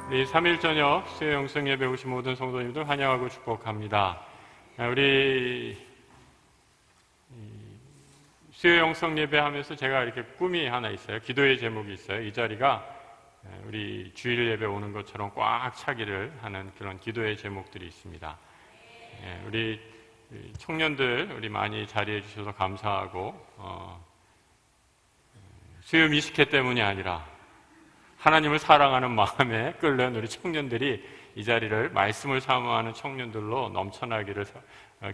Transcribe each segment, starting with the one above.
우리 3일 저녁 수요 영성 예배 오신 모든 성도님들 환영하고 축복합니다. 우리 수요 영성 예배 하면서 제가 이렇게 꿈이 하나 있어요. 기도의 제목이 있어요. 이 자리가 우리 주일 예배 오는 것처럼 꽉 차기를 하는 그런 기도의 제목들이 있습니다. 우리 청년들 우리 많이 자리해 주셔서 감사하고 수요 미식회 때문이 아니라 하나님을 사랑하는 마음에 끓는 우리 청년들이 이 자리를 말씀을 사모하는 청년들로 넘쳐나기를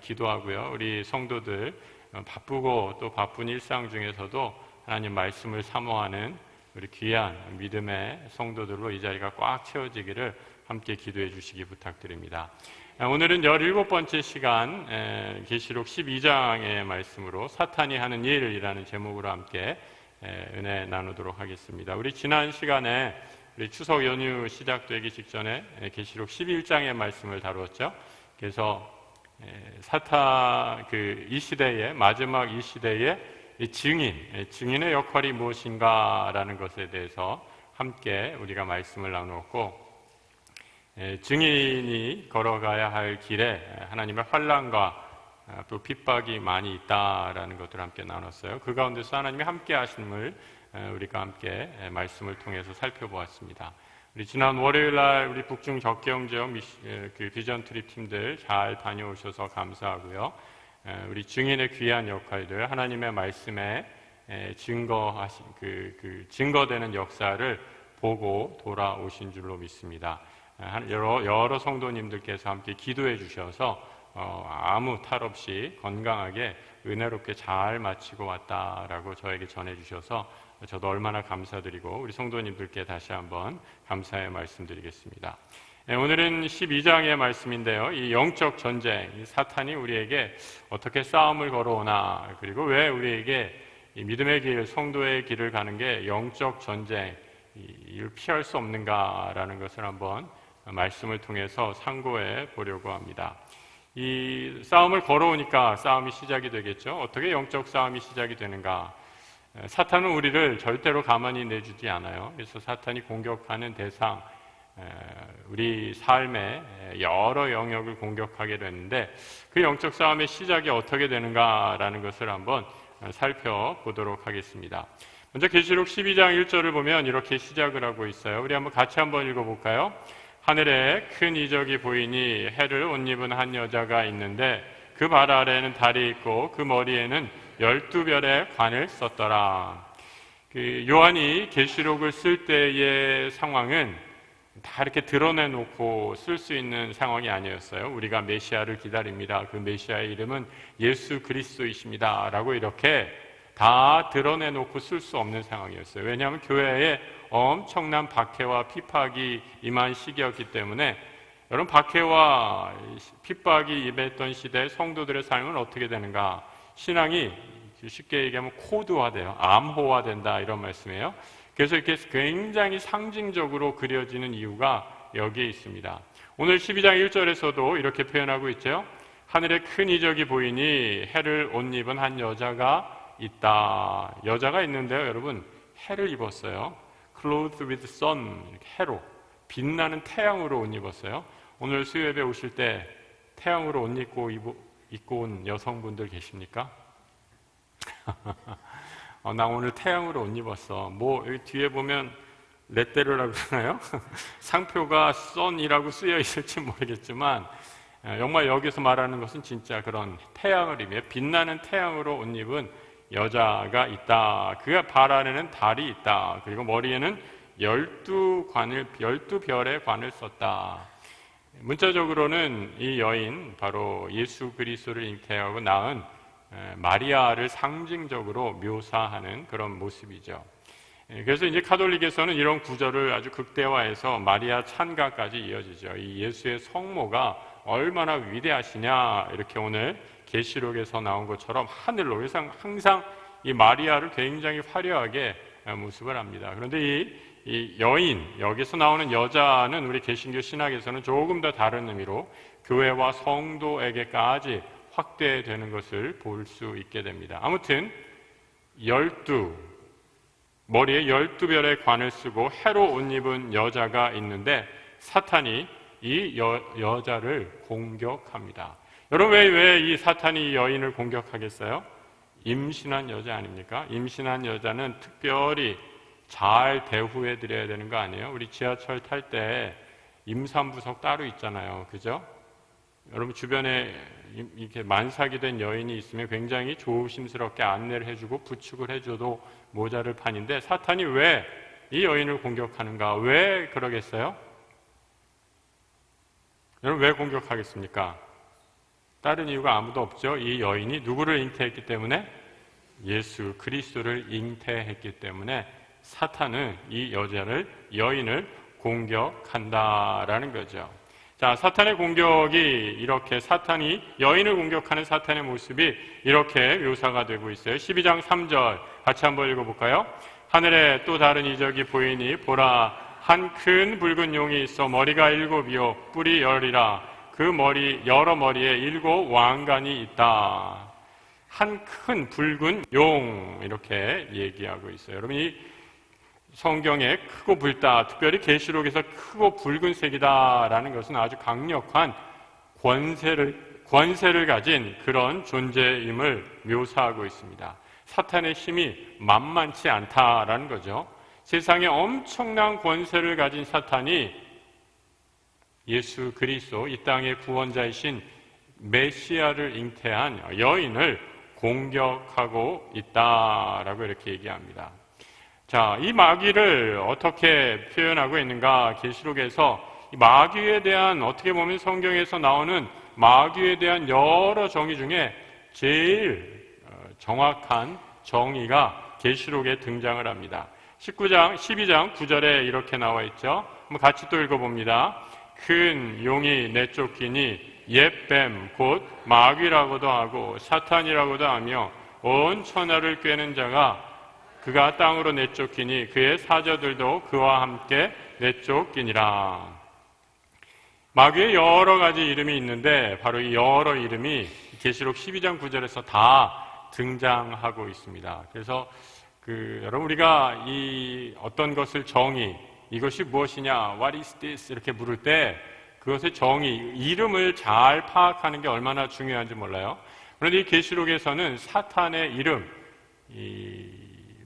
기도하고요. 우리 성도들 바쁘고 또 바쁜 일상 중에서도 하나님 말씀을 사모하는 우리 귀한 믿음의 성도들로 이 자리가 꽉 채워지기를 함께 기도해 주시기 부탁드립니다. 오늘은 17번째 시간 계시록 12장의 말씀으로 사탄이 하는 일이라는 제목으로 함께 은혜 나누도록 하겠습니다. 우리 지난 시간에 우리 추석 연휴 시작되기 직전에 계시록 11장의 말씀을 다루었죠. 그래서 사탄 이 시대의 마지막 이 시대의 증인의 역할이 무엇인가라는 것에 대해서 함께 우리가 말씀을 나누었고, 증인이 걸어가야 할 길에 하나님의 환난과 또 핍박이 많이 있다라는 것들을 함께 나눴어요. 그 가운데서 하나님이 함께 하심을 우리가 함께 말씀을 통해서 살펴보았습니다. 우리 지난 월요일날 우리 북중 적경 지역 비전 트립 팀들 잘 다녀오셔서 감사하고요. 우리 증인의 귀한 역할들, 하나님의 말씀에 증거하신 증거되는 역사를 보고 돌아오신 줄로 믿습니다. 여러 성도님들께서 함께 기도해 주셔서 아무 탈 없이 건강하게 은혜롭게 잘 마치고 왔다라고 저에게 전해주셔서 저도 얼마나 감사드리고 우리 성도님들께 다시 한번 감사의 말씀드리겠습니다. 오늘은 12장의 말씀인데요. 이 영적 전쟁, 이 사탄이 우리에게 어떻게 싸움을 걸어오나, 그리고 왜 우리에게 이 믿음의 길, 성도의 길을 가는 게 영적 전쟁, 이를 피할 수 없는가라는 것을 한번 말씀을 통해서 상고해 보려고 합니다. 이 싸움을 걸어오니까 싸움이 시작이 되겠죠. 어떻게 영적 싸움이 시작이 되는가? 사탄은 우리를 절대로 가만히 내주지 않아요. 그래서 사탄이 공격하는 대상, 우리 삶의 여러 영역을 공격하게 되는데, 그 영적 싸움의 시작이 어떻게 되는가라는 것을 한번 살펴보도록 하겠습니다. 먼저 계시록 12장 1절을 보면 이렇게 시작을 하고 있어요. 우리 한번 같이 한번 읽어볼까요? 하늘에 큰 이적이 보이니 해를 옷 입은 한 여자가 있는데 그 발 아래에는 달이 있고 그 머리에는 12별의 관을 썼더라. 요한이 계시록을 쓸 때의 상황은 다 이렇게 드러내놓고 쓸 수 있는 상황이 아니었어요. 우리가 메시아를 기다립니다. 그 메시아의 이름은 예수 그리스도이십니다. 라고 이렇게 다 드러내놓고 쓸 수 없는 상황이었어요. 왜냐하면 교회에 엄청난 박해와 핍박이 임한 시기였기 때문에, 여러분, 박해와 핍박이 임했던 시대에 성도들의 삶은 어떻게 되는가? 신앙이 쉽게 얘기하면 코드화돼요. 암호화된다, 이런 말씀이에요. 그래서 이렇게 굉장히 상징적으로 그려지는 이유가 여기에 있습니다. 오늘 12장 1절에서도 이렇게 표현하고 있죠. 하늘에 큰 이적이 보이니 해를 옷 입은 한 여자가 있다. 여자가 있는데요, 여러분, 해를 입었어요. Clothed with sun, 해로, 빛나는 태양으로 옷 입었어요. 오늘 수요예배 오실 때 태양으로 옷 입고 온 여성분들 계십니까? 나 오늘 태양으로 옷 입었어. 여기 뒤에 보면 레떼르라고 그러나요? 상표가 sun이라고 쓰여 있을지 모르겠지만, 정말 여기서 말하는 것은 진짜 그런 태양을 입어요. 빛나는 태양으로 옷 입은 여자가 있다. 그가 발 아래는 달이 있다. 그리고 머리에는 12별의 관을 썼다. 문자적으로는 이 여인, 바로 예수 그리스도를 잉태하고 낳은 마리아를 상징적으로 묘사하는 그런 모습이죠. 그래서 이제 가톨릭에서는 이런 구절을 아주 극대화해서 마리아 찬가까지 이어지죠. 이 예수의 성모가 얼마나 위대하시냐, 이렇게 오늘 계시록에서 나온 것처럼 하늘로, 그래서 항상 이 마리아를 굉장히 화려하게 모습을 합니다. 그런데 이 여인, 여기서 나오는 여자는 우리 개신교 신학에서는 조금 더 다른 의미로 교회와 성도에게까지 확대되는 것을 볼 수 있게 됩니다. 아무튼 머리에 12별의 관을 쓰고 해로 옷 입은 여자가 있는데, 사탄이 이 여자를 공격합니다. 여러분, 왜 이 사탄이 여인을 공격하겠어요? 임신한 여자 아닙니까? 임신한 여자는 특별히 잘 대우해 드려야 되는 거 아니에요? 우리 지하철 탈 때 임산부석 따로 있잖아요. 그죠? 여러분 주변에 이렇게 만삭이 된 여인이 있으면 굉장히 조심스럽게 안내를 해주고 부축을 해줘도 모자를 판인데, 사탄이 왜 이 여인을 공격하는가? 왜 그러겠어요? 여러분, 왜 공격하겠습니까? 다른 이유가 아무도 없죠. 이 여인이 누구를 잉태했기 때문에? 예수 그리스도를 잉태했기 때문에 사탄은 이 여인을 공격한다라는 거죠. 자, 사탄의 공격이 이렇게 사탄이 여인을 공격하는 사탄의 모습이 이렇게 묘사가 되고 있어요. 12장 3절 같이 한번 읽어볼까요? 하늘에 또 다른 이적이 보이니 보라, 한 큰 붉은 용이 있어 머리가 7이요 뿔이 10이라. 그 여러 머리에 7 왕관이 있다. 한 큰 붉은 용, 이렇게 얘기하고 있어요. 여러분, 이 성경에 크고 붉다, 특별히 계시록에서 크고 붉은색이다라는 것은 아주 강력한 권세를 가진 그런 존재임을 묘사하고 있습니다. 사탄의 힘이 만만치 않다라는 거죠. 세상에 엄청난 권세를 가진 사탄이 예수 그리스도, 이 땅의 구원자이신 메시아를 잉태한 여인을 공격하고 있다라고 이렇게 얘기합니다. 자, 이 마귀를 어떻게 표현하고 있는가? 계시록에서 이 마귀에 대한, 어떻게 보면 성경에서 나오는 마귀에 대한 여러 정의 중에 제일 정확한 정의가 계시록에 등장을 합니다. 12장 9절에 이렇게 나와 있죠. 한번 같이 또 읽어봅니다. 큰 용이 내쫓기니 옛뱀 곧 마귀라고도 하고 사탄이라고도 하며 온 천하를 꿰는 자가 그가 땅으로 내쫓기니 그의 사자들도 그와 함께 내쫓기니라. 마귀의 여러 가지 이름이 있는데 바로 이 여러 이름이 계시록 12장 9절에서 다 등장하고 있습니다. 그래서 여러분, 우리가 이 어떤 것을 이것이 무엇이냐, what is this 이렇게 물을 때 그것의 이름을 잘 파악하는 게 얼마나 중요한지 몰라요. 그런데 이 계시록에서는 사탄의 이름, 이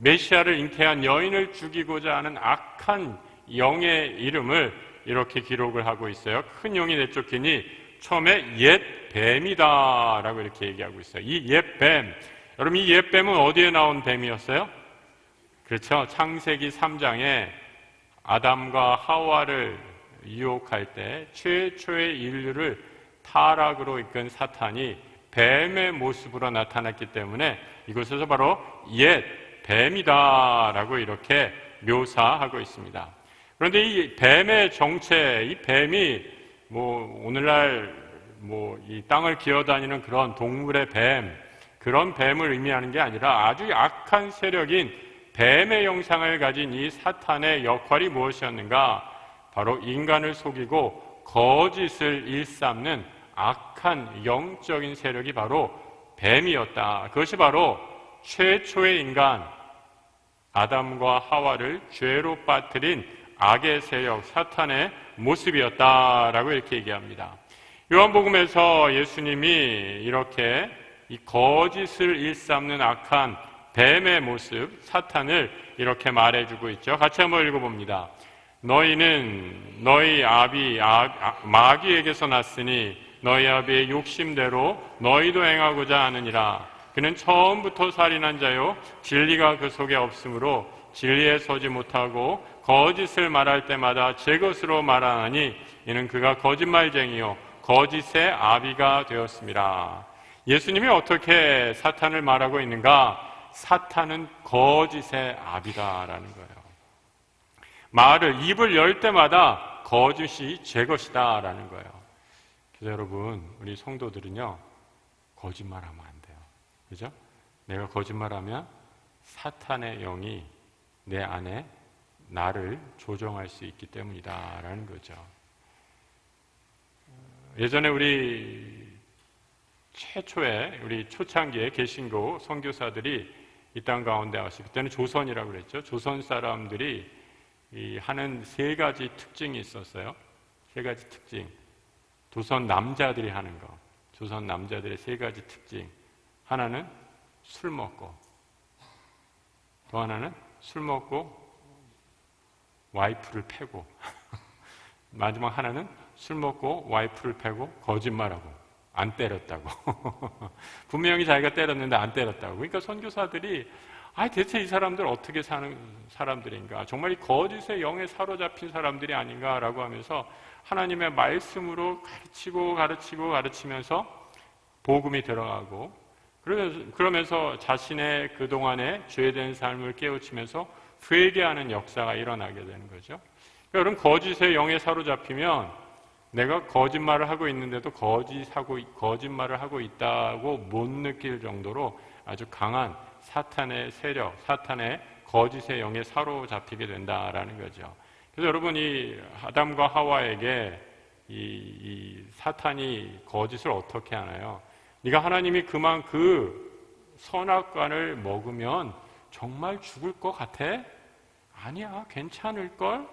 메시아를 잉태한 여인을 죽이고자 하는 악한 영의 이름을 이렇게 기록을 하고 있어요. 큰 용이 내쫓기니 처음에 옛 뱀이다라고 이렇게 얘기하고 있어요. 이 옛 뱀, 여러분, 이 옛 뱀은 어디에 나온 뱀이었어요? 그렇죠. 창세기 3장에 아담과 하와를 유혹할 때 최초의 인류를 타락으로 이끈 사탄이 뱀의 모습으로 나타났기 때문에 이곳에서 바로 옛 뱀이다라고 이렇게 묘사하고 있습니다. 그런데 이 뱀의 정체, 이 뱀이 오늘날 이 땅을 기어다니는 그런 동물의 그런 뱀을 의미하는 게 아니라 아주 악한 세력인 뱀의 형상을 가진 이 사탄의 역할이 무엇이었는가? 바로 인간을 속이고 거짓을 일삼는 악한 영적인 세력이 바로 뱀이었다. 그것이 바로 최초의 인간 아담과 하와를 죄로 빠뜨린 악의 세력 사탄의 모습이었다라고 이렇게 얘기합니다. 요한복음에서 예수님이 이렇게 이 거짓을 일삼는 악한 뱀의 모습 사탄을 이렇게 말해주고 있죠. 같이 한번 읽어봅니다. 너희는 너희 아비 마귀에게서 났으니 너희 아비의 욕심대로 너희도 행하고자 하느니라. 그는 처음부터 살인한 자요 진리가 그 속에 없으므로 진리에 서지 못하고 거짓을 말할 때마다 제 것으로 말하나니 이는 그가 거짓말쟁이요 거짓의 아비가 되었습니다. 예수님이 어떻게 사탄을 말하고 있는가? 사탄은 거짓의 아비다라는 거예요. 입을 열 때마다 거짓이 제 것이다라는 거예요. 그래서 여러분, 우리 성도들은요, 거짓말하면 안 돼요. 그죠? 내가 거짓말하면 사탄의 영이 내 안에 나를 조종할 수 있기 때문이다라는 거죠. 예전에 우리 초창기에 개신교 선교사들이 이 땅 가운데 왔어요. 그때는 조선이라고 그랬죠. 조선 사람들이 하는 세 가지 특징이 있었어요. 세 가지 특징. 조선 남자들이 하는 거. 조선 남자들의 세 가지 특징. 하나는 술 먹고, 또 하나는 술 먹고 와이프를 패고, 마지막 하나는 술 먹고 와이프를 패고 거짓말하고 안 때렸다고. 분명히 자기가 때렸는데 안 때렸다고. 그러니까 선교사들이 대체 이 사람들 어떻게 사는 사람들인가, 정말 이 거짓의 영에 사로잡힌 사람들이 아닌가라고 하면서 하나님의 말씀으로 가르치면서 복음이 들어가고, 그러면서 자신의 그동안의 죄된 삶을 깨우치면서 회개하는 역사가 일어나게 되는 거죠. 여러분, 거짓의 영에 사로잡히면 내가 거짓말을 하고 있는데도 거짓말을 하고 있다고 못 느낄 정도로 아주 강한 사탄의 세력, 사탄의 거짓의 영에 사로잡히게 된다라는 거죠. 그래서 여러분, 이 아담과 하와에게 이 사탄이 거짓을 어떻게 하나요? 네가 하나님이 그만 그 선악과를 먹으면 정말 죽을 것 같아? 아니야, 괜찮을걸?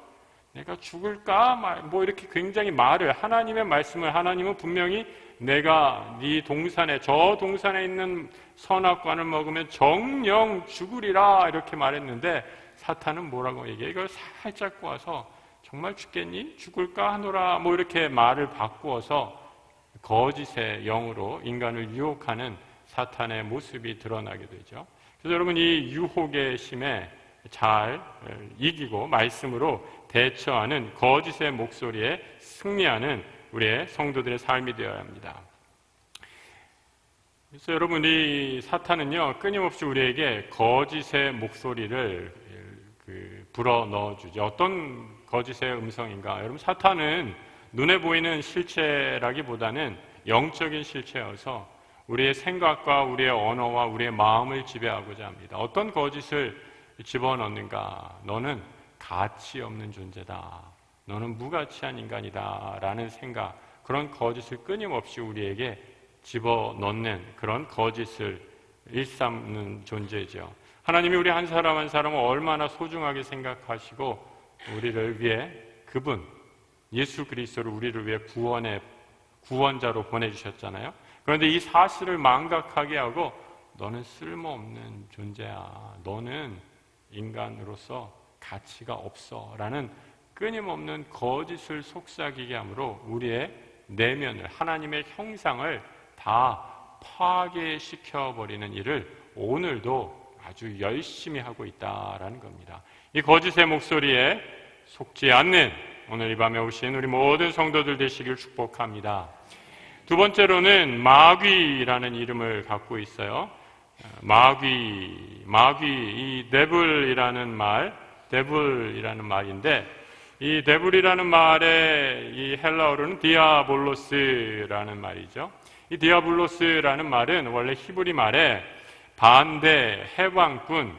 내가 죽을까? 뭐 이렇게 굉장히 하나님의 말씀을, 하나님은 분명히 내가 저 동산에 있는 선악과를 먹으면 정령 죽으리라 이렇게 말했는데, 사탄은 뭐라고 얘기해? 이걸 살짝 꼬아서 정말 죽겠니? 죽을까 하노라, 뭐 이렇게 말을 바꾸어서 거짓의 영으로 인간을 유혹하는 사탄의 모습이 드러나게 되죠. 그래서 여러분, 이 유혹의 심에 잘 이기고 말씀으로 대처하는 거짓의 목소리에 승리하는 우리의 성도들의 삶이 되어야 합니다. 그래서 여러분, 이 사탄은요, 끊임없이 우리에게 거짓의 목소리를 불어 넣어주죠. 어떤 거짓의 음성인가? 여러분, 사탄은 눈에 보이는 실체라기보다는 영적인 실체여서 우리의 생각과 우리의 언어와 우리의 마음을 지배하고자 합니다. 어떤 거짓을 집어넣는가? 너는 가치 없는 존재다. 너는 무가치한 인간이다. 라는 생각, 그런 거짓을 끊임없이 우리에게 집어넣는 그런 거짓을 일삼는 존재죠. 하나님이 우리 한 사람 한 사람을 얼마나 소중하게 생각하시고 우리를 위해 그분 예수 그리스도를 우리를 위해 구원자로 보내주셨잖아요. 그런데 이 사실을 망각하게 하고 너는 쓸모없는 존재야, 너는 인간으로서 가치가 없어 라는 끊임없는 거짓을 속삭이게 함으로 우리의 내면을, 하나님의 형상을 다 파괴시켜버리는 일을 오늘도 아주 열심히 하고 있다라는 겁니다. 이 거짓의 목소리에 속지 않는 오늘 이 밤에 오신 우리 모든 성도들 되시길 축복합니다. 두 번째로는 마귀라는 이름을 갖고 있어요. 마귀, 이 데블이라는 말인데, 이 데블이라는 말의 이 헬라어로는 디아볼로스라는 말이죠. 이 디아볼로스라는 말은 원래 히브리 말에 반대, 해방꾼,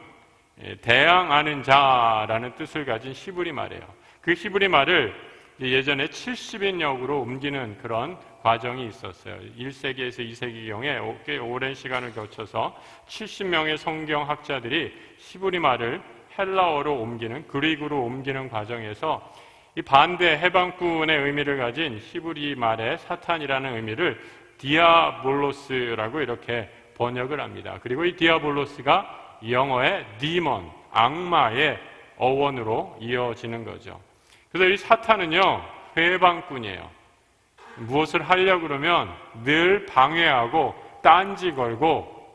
대항하는 자라는 뜻을 가진 히브리 말이에요. 그 히브리 말을 예전에 70인역으로 옮기는 그런 과정이 있었어요. 1세기에서 2세기경에 꽤 오랜 시간을 거쳐서 70명의 성경학자들이 히브리 말을 헬라어로 옮기는, 그리그로 옮기는 과정에서 이 반대, 해방꾼의 의미를 가진 히브리 말의 사탄이라는 의미를 디아볼로스라고 이렇게 번역을 합니다. 그리고 이 디아볼로스가 영어의 디먼, 악마의 어원으로 이어지는 거죠. 그래서 이 사탄은요, 회방꾼이에요. 무엇을 하려고 그러면 늘 방해하고 딴지 걸고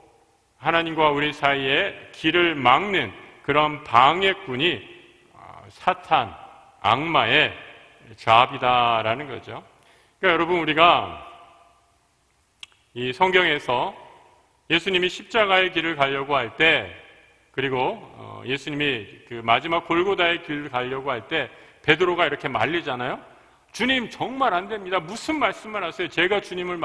하나님과 우리 사이에 길을 막는 그런 방해꾼이 사탄, 악마의 잡이다라는 거죠. 그러니까 여러분, 우리가 이 성경에서 예수님이 십자가의 길을 가려고 할 때, 그리고 예수님이 그 마지막 골고다의 길을 가려고 할 때 베드로가 이렇게 말리잖아요. 주님, 정말 안 됩니다. 무슨 말씀을 하세요? 제가 주님을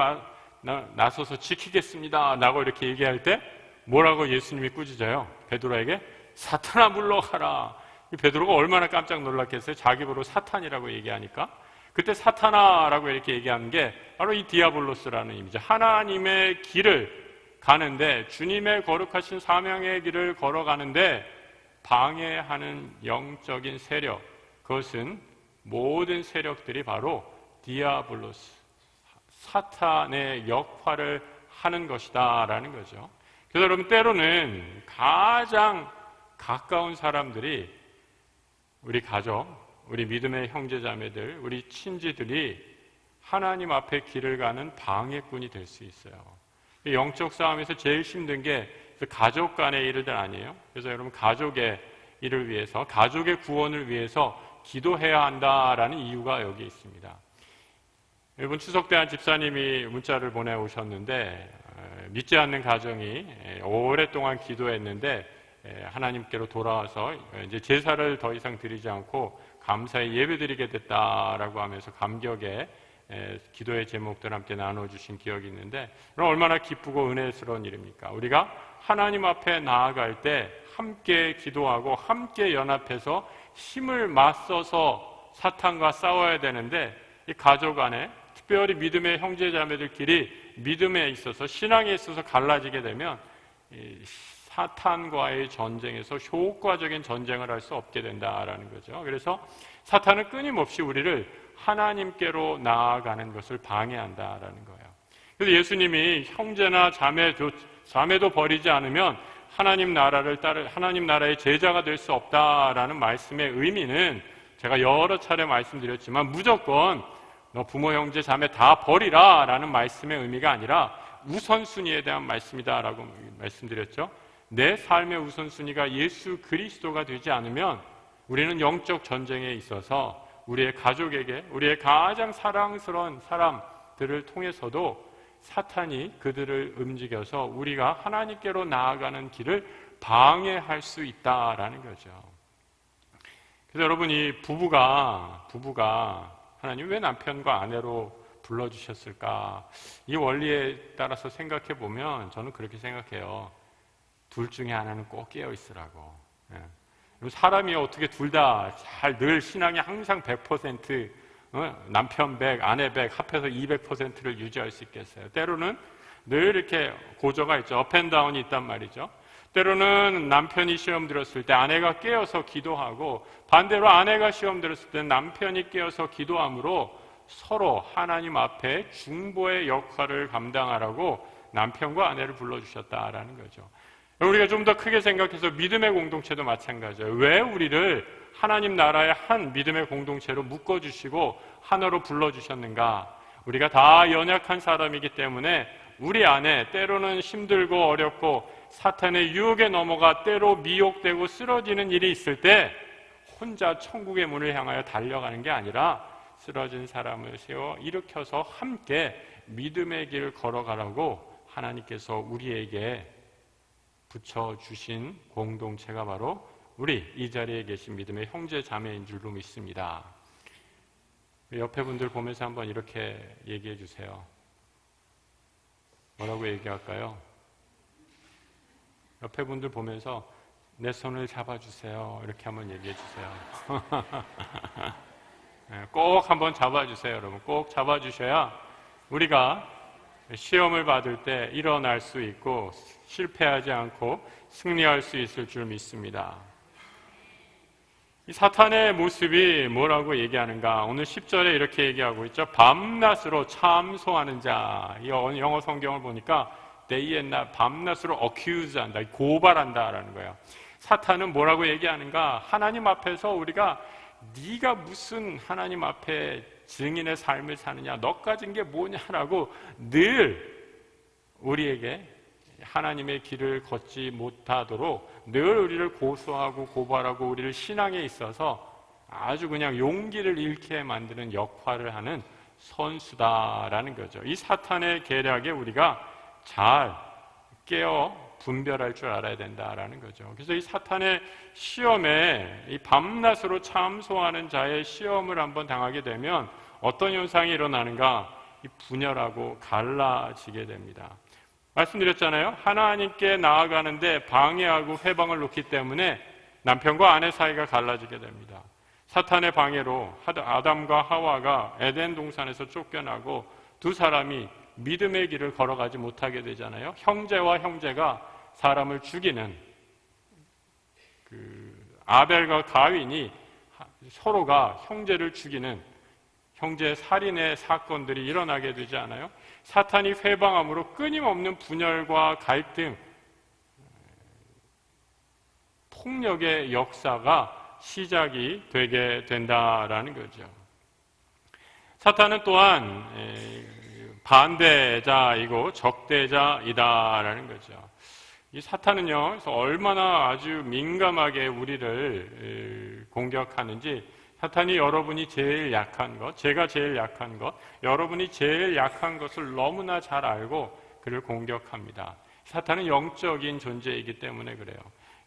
나서서 지키겠습니다 라고 이렇게 얘기할 때 뭐라고 예수님이 꾸짖어요? 베드로에게 사탄아 물러가라. 베드로가 얼마나 깜짝 놀랐겠어요? 자기 보고 사탄이라고 얘기하니까. 그때 사탄아라고 이렇게 얘기하는 게 바로 이 디아볼로스라는 의미죠. 하나님의 길을 가는데, 주님의 거룩하신 사명의 길을 걸어가는데 방해하는 영적인 세력, 그것은 모든 세력들이 바로 디아블로스, 사탄의 역할을 하는 것이다라는 거죠. 그래서 여러분, 때로는 가장 가까운 사람들이 우리 가족, 우리 믿음의 형제자매들, 우리 친지들이 하나님 앞에 길을 가는 방해꾼이 될 수 있어요. 영적 싸움에서 제일 힘든 게 가족 간의 일들 아니에요? 그래서 여러분, 가족의 일을 위해서, 가족의 구원을 위해서 기도해야 한다라는 이유가 여기 있습니다. 이번 추석 때 한 집사님이 문자를 보내오셨는데, 믿지 않는 가정이 오랫동안 기도했는데 하나님께로 돌아와서 이제 제사를 더 이상 드리지 않고 감사의 예배드리게 됐다라고 하면서 감격의 기도의 제목들 함께 나눠주신 기억이 있는데, 그럼 얼마나 기쁘고 은혜스러운 일입니까? 우리가 하나님 앞에 나아갈 때 함께 기도하고 함께 연합해서 힘을 맞서서 사탄과 싸워야 되는데, 이 가족 안에 특별히 믿음의 형제자매들끼리 믿음에 있어서, 신앙에 있어서 갈라지게 되면 사탄과의 전쟁에서 효과적인 전쟁을 할 수 없게 된다라는 거죠. 그래서 사탄은 끊임없이 우리를 하나님께로 나아가는 것을 방해한다라는 거예요. 그래서 예수님이 형제나 자매도 버리지 않으면 하나님 나라의 제자가 될 수 없다라는 말씀의 의미는, 제가 여러 차례 말씀드렸지만 무조건 너 부모 형제 자매 다 버리라 라는 말씀의 의미가 아니라 우선순위에 대한 말씀이다라고 말씀드렸죠. 내 삶의 우선순위가 예수 그리스도가 되지 않으면 우리는 영적 전쟁에 있어서 우리의 가족에게, 우리의 가장 사랑스러운 사람들을 통해서도 사탄이 그들을 움직여서 우리가 하나님께로 나아가는 길을 방해할 수 있다라는 거죠. 그래서 여러분, 이 부부가 하나님 왜 남편과 아내로 불러주셨을까? 이 원리에 따라서 생각해 보면 저는 그렇게 생각해요. 둘 중에 하나는 꼭 깨어 있으라고. 사람이 어떻게 둘 다 잘 늘 신앙이 항상 100%, 남편 100, 아내 100 합해서 200%를 유지할 수 있겠어요? 때로는 늘 이렇게 고저가 있죠. 업앤다운이 있단 말이죠. 때로는 남편이 시험 들었을 때 아내가 깨어서 기도하고, 반대로 아내가 시험 들었을 때 남편이 깨어서 기도함으로 서로 하나님 앞에 중보의 역할을 감당하라고 남편과 아내를 불러주셨다라는 거죠. 우리가 좀 더 크게 생각해서 믿음의 공동체도 마찬가지예요. 왜 우리를 하나님 나라의 한 믿음의 공동체로 묶어주시고 하나로 불러주셨는가? 우리가 다 연약한 사람이기 때문에 우리 안에 때로는 힘들고 어렵고 사탄의 유혹에 넘어가 때로 미혹되고 쓰러지는 일이 있을 때 혼자 천국의 문을 향하여 달려가는 게 아니라 쓰러진 사람을 세워 일으켜서 함께 믿음의 길을 걸어가라고 하나님께서 우리에게 붙여주신 공동체가 바로 우리 이 자리에 계신 믿음의 형제 자매인 줄로 믿습니다. 옆에 분들 보면서 한번 이렇게 얘기해 주세요. 뭐라고 얘기할까요? 옆에 분들 보면서 내 손을 잡아주세요. 이렇게 한번 얘기해 주세요. 꼭 한번 잡아주세요, 여러분. 꼭 잡아주셔야 우리가 시험을 받을 때 일어날 수 있고 실패하지 않고 승리할 수 있을 줄 믿습니다. 이 사탄의 모습이 뭐라고 얘기하는가? 오늘 10절에 이렇게 얘기하고 있죠. 밤낮으로 참소하는 자. 이 영어 성경을 보니까 day and night, 밤낮으로 accuse 한다, 고발한다라는 거예요. 사탄은 뭐라고 얘기하는가? 하나님 앞에서 우리가 네가 무슨 하나님 앞에 증인의 삶을 사느냐, 너 가진 게 뭐냐라고 늘 우리에게 하나님의 길을 걷지 못하도록 늘 우리를 고소하고 고발하고 우리를 신앙에 있어서 아주 그냥 용기를 잃게 만드는 역할을 하는 선수다라는 거죠. 이 사탄의 계략에 우리가 잘 깨어 분별할 줄 알아야 된다라는 거죠. 그래서 이 사탄의 시험에, 이 밤낮으로 참소하는 자의 시험을 한번 당하게 되면 어떤 현상이 일어나는가? 이 분열하고 갈라지게 됩니다. 말씀드렸잖아요. 하나님께 나아가는데 방해하고 회방을 놓기 때문에 남편과 아내 사이가 갈라지게 됩니다. 사탄의 방해로 아담과 하와가 에덴 동산에서 쫓겨나고 두 사람이 믿음의 길을 걸어가지 못하게 되잖아요. 형제와 형제가 사람을 죽이는 아벨과 가윈이 서로가 형제를 죽이는 형제 살인의 사건들이 일어나게 되지 않아요? 사탄이 회방함으로 끊임없는 분열과 갈등, 폭력의 역사가 시작이 되게 된다라는 거죠. 사탄은 또한 반대자이고 적대자이다라는 거죠. 이 사탄은요, 그래서 얼마나 아주 민감하게 우리를 공격하는지, 사탄이 여러분이 제일 약한 것, 제가 제일 약한 것, 여러분이 제일 약한 것을 너무나 잘 알고 그를 공격합니다. 사탄은 영적인 존재이기 때문에 그래요.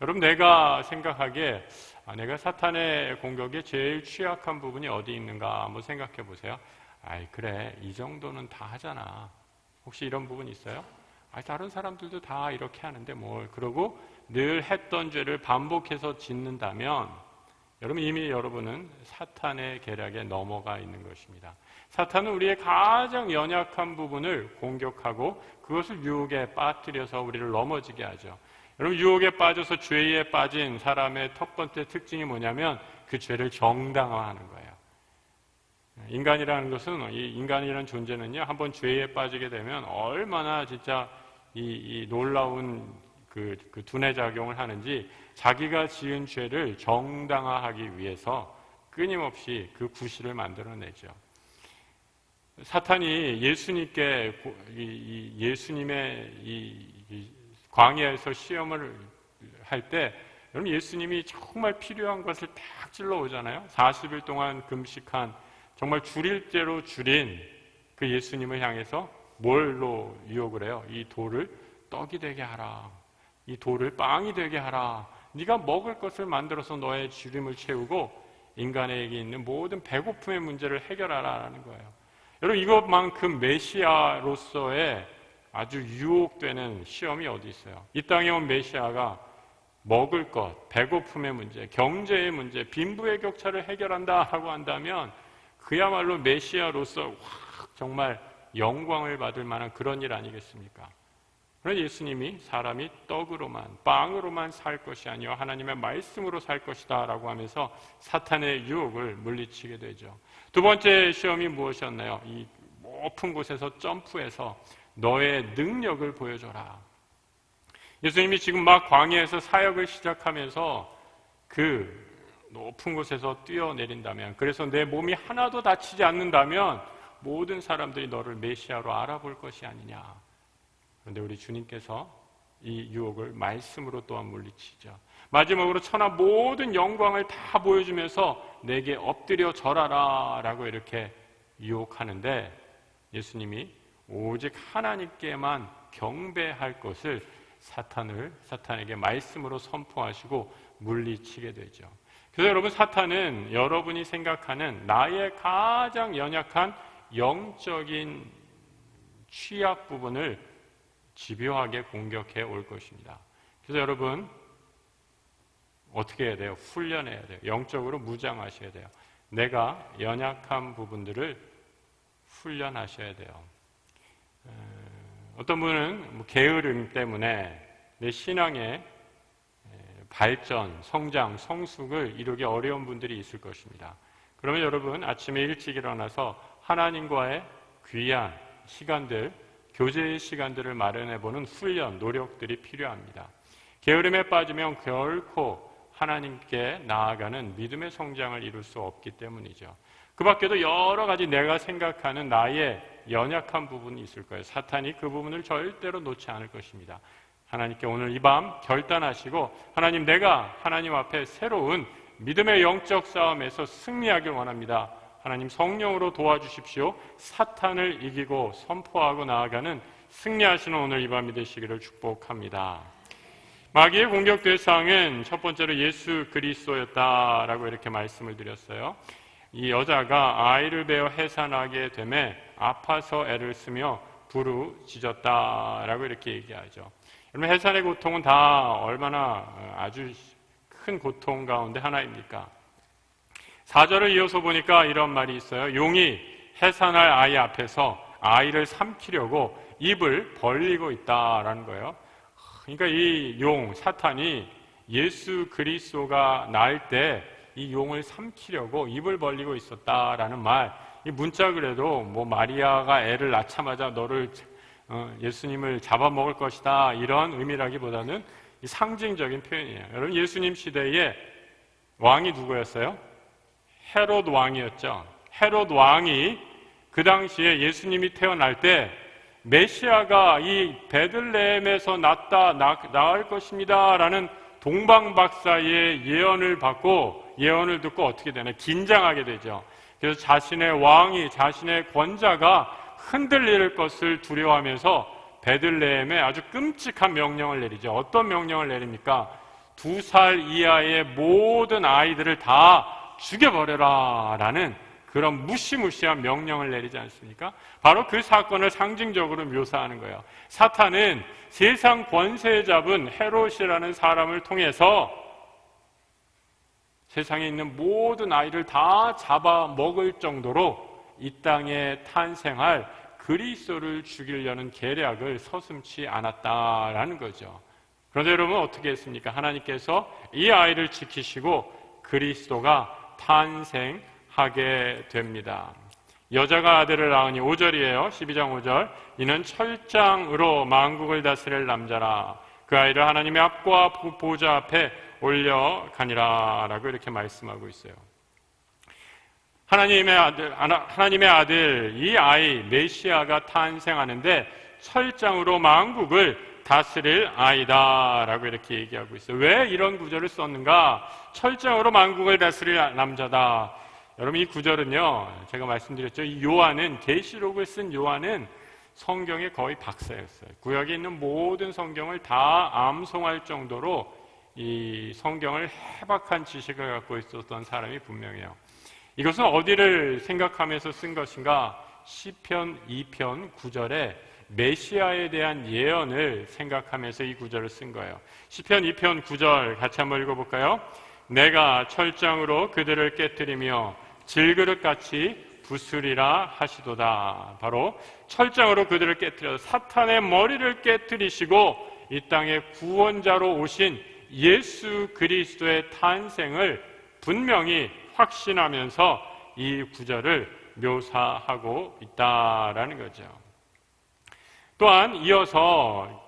여러분, 내가 생각하기에 내가 사탄의 공격에 제일 취약한 부분이 어디 있는가 한번 생각해 보세요. 아이, 그래, 이 정도는 다 하잖아. 혹시 이런 부분 있어요? 다른 사람들도 다 이렇게 하는데 뭘. 그러고 늘 했던 죄를 반복해서 짓는다면 여러분, 이미 여러분은 사탄의 계략에 넘어가 있는 것입니다. 사탄은 우리의 가장 연약한 부분을 공격하고 그것을 유혹에 빠뜨려서 우리를 넘어지게 하죠. 여러분, 유혹에 빠져서 죄에 빠진 사람의 첫 번째 특징이 뭐냐면 그 죄를 정당화하는 거예요. 인간이라는 것은, 이 인간이라는 존재는요, 한번 죄에 빠지게 되면 얼마나 진짜 이 놀라운 그 두뇌 작용을 하는지, 자기가 지은 죄를 정당화하기 위해서 끊임없이 그 구실을 만들어내죠. 사탄이 예수님의 이 광야에서 시험을 할 때, 여러분, 예수님이 정말 필요한 것을 딱 찔러 오잖아요. 40일 동안 금식한, 정말 줄일 대로 줄인 그 예수님을 향해서 뭘로 유혹을 해요? 이 돌을 떡이 되게 하라. 이 돌을 빵이 되게 하라. 네가 먹을 것을 만들어서 너의 주림을 채우고 인간에게 있는 모든 배고픔의 문제를 해결하라는 거예요. 여러분, 이것만큼 메시아로서의 아주 유혹되는 시험이 어디 있어요? 이 땅에 온 메시아가 먹을 것, 배고픔의 문제, 경제의 문제, 빈부의 격차를 해결한다라고 한다면 그야말로 메시아로서 정말 영광을 받을 만한 그런 일 아니겠습니까? 그런데 예수님이 사람이 떡으로만, 빵으로만 살 것이 아니요 하나님의 말씀으로 살 것이다 라고 하면서 사탄의 유혹을 물리치게 되죠. 두 번째 시험이 무엇이었나요? 이 높은 곳에서 점프해서 너의 능력을 보여줘라. 예수님이 지금 막 광야에서 사역을 시작하면서 그 높은 곳에서 뛰어내린다면, 그래서 내 몸이 하나도 다치지 않는다면 모든 사람들이 너를 메시아로 알아볼 것이 아니냐. 그런데 우리 주님께서 이 유혹을 말씀으로 또한 물리치죠. 마지막으로 천하 모든 영광을 다 보여주면서 내게 엎드려 절하라 라고 이렇게 유혹하는데, 예수님이 오직 하나님께만 경배할 것을 사탄에게 말씀으로 선포하시고 물리치게 되죠. 그래서 여러분, 사탄은 여러분이 생각하는 나의 가장 연약한 영적인 취약 부분을 집요하게 공격해 올 것입니다. 그래서 여러분, 어떻게 해야 돼요? 훈련해야 돼요. 영적으로 무장하셔야 돼요. 내가 연약한 부분들을 훈련하셔야 돼요. 어떤 분은 게으름 때문에 내 신앙의 발전, 성장, 성숙을 이루기 어려운 분들이 있을 것입니다. 그러면 여러분, 아침에 일찍 일어나서 하나님과의 귀한 시간들, 교제의 시간들을 마련해보는 훈련, 노력들이 필요합니다. 게으름에 빠지면 결코 하나님께 나아가는 믿음의 성장을 이룰 수 없기 때문이죠. 그 밖에도 여러 가지 내가 생각하는 나의 연약한 부분이 있을 거예요. 사탄이 그 부분을 절대로 놓지 않을 것입니다. 하나님께 오늘 이 밤 결단하시고, 하나님, 내가 하나님 앞에 새로운 믿음의 영적 싸움에서 승리하길 원합니다. 하나님, 성령으로 도와주십시오. 사탄을 이기고 선포하고 나아가는 승리하시는 오늘 이 밤이 되시기를 축복합니다. 마귀의 공격 대상은 첫 번째로 예수 그리스도였다라고 이렇게 말씀을 드렸어요. 이 여자가 아이를 베어 해산하게 되매 아파서 애를 쓰며 부르짖었다라고 이렇게 얘기하죠. 여러분, 해산의 고통은 다 얼마나 아주 큰 고통 가운데 하나입니까? 4절을 이어서 보니까 이런 말이 있어요. 용이 해산할 아이 앞에서 아이를 삼키려고 입을 벌리고 있다라는 거예요. 그러니까 이 용, 사탄이 예수 그리스도가 나을 때 이 용을 삼키려고 입을 벌리고 있었다라는 말, 이 문짝을 해도 뭐 마리아가 애를 낳자마자 너를 예수님을 잡아먹을 것이다 이런 의미라기보다는 상징적인 표현이에요. 여러분, 예수님 시대에 왕이 누구였어요? 헤롯 왕이었죠. 헤롯 왕이 그 당시에 예수님이 태어날 때 메시아가 이 베들레헴에서 나을 것입니다 라는 동방박사의 예언을 받고, 예언을 듣고 어떻게 되나? 긴장하게 되죠. 그래서 자신의 왕이, 자신의 권자가 흔들릴 것을 두려워하면서 베들레헴에 아주 끔찍한 명령을 내리죠. 어떤 명령을 내립니까? 2살 이하의 모든 아이들을 다 죽여버려라 라는 그런 무시무시한 명령을 내리지 않습니까? 바로 그 사건을 상징적으로 묘사하는 거예요. 사탄은 세상 권세 잡은 헤롯이라는 사람을 통해서 세상에 있는 모든 아이를 다 잡아먹을 정도로 이 땅에 탄생할 그리스도를 죽이려는 계략을 서슴지 않았다라는 거죠. 그런데 여러분, 어떻게 했습니까? 하나님께서 이 아이를 지키시고 그리스도가 탄생하게 됩니다. 여자가 아들을 낳으니, 5절이에요. 12장 5절. 이는 철장으로 만국을 다스릴 남자라. 그 아이를 하나님의 앞과 보좌 앞에 올려가니라 라고 이렇게 말씀하고 있어요. 하나님의 아들, 이 아이 메시아가 탄생하는데 철장으로 만국을 다스릴 아이다 라고 이렇게 얘기하고 있어요. 왜 이런 구절을 썼는가? 철장으로 만국을 다스릴 남자다. 여러분, 이 구절은요, 제가 말씀드렸죠. 이 요한은, 계시록을 쓴 요한은 성경의 거의 박사였어요. 구약에 있는 모든 성경을 다 암송할 정도로 이 성경을 해박한 지식을 갖고 있었던 사람이 분명해요. 이것은 어디를 생각하면서 쓴 것인가? 시편 2편 9절에 메시아에 대한 예언을 생각하면서 이 구절을 쓴 거예요. 시편 2편 9절 같이 한번 읽어볼까요? 내가 철장으로 그들을 깨뜨리며 질그릇같이 부수리라 하시도다. 바로 철장으로 그들을 깨뜨려 사탄의 머리를 깨뜨리시고 이 땅의 구원자로 오신 예수 그리스도의 탄생을 분명히 확신하면서 이 구절을 묘사하고 있다라는 거죠. 또한 이어서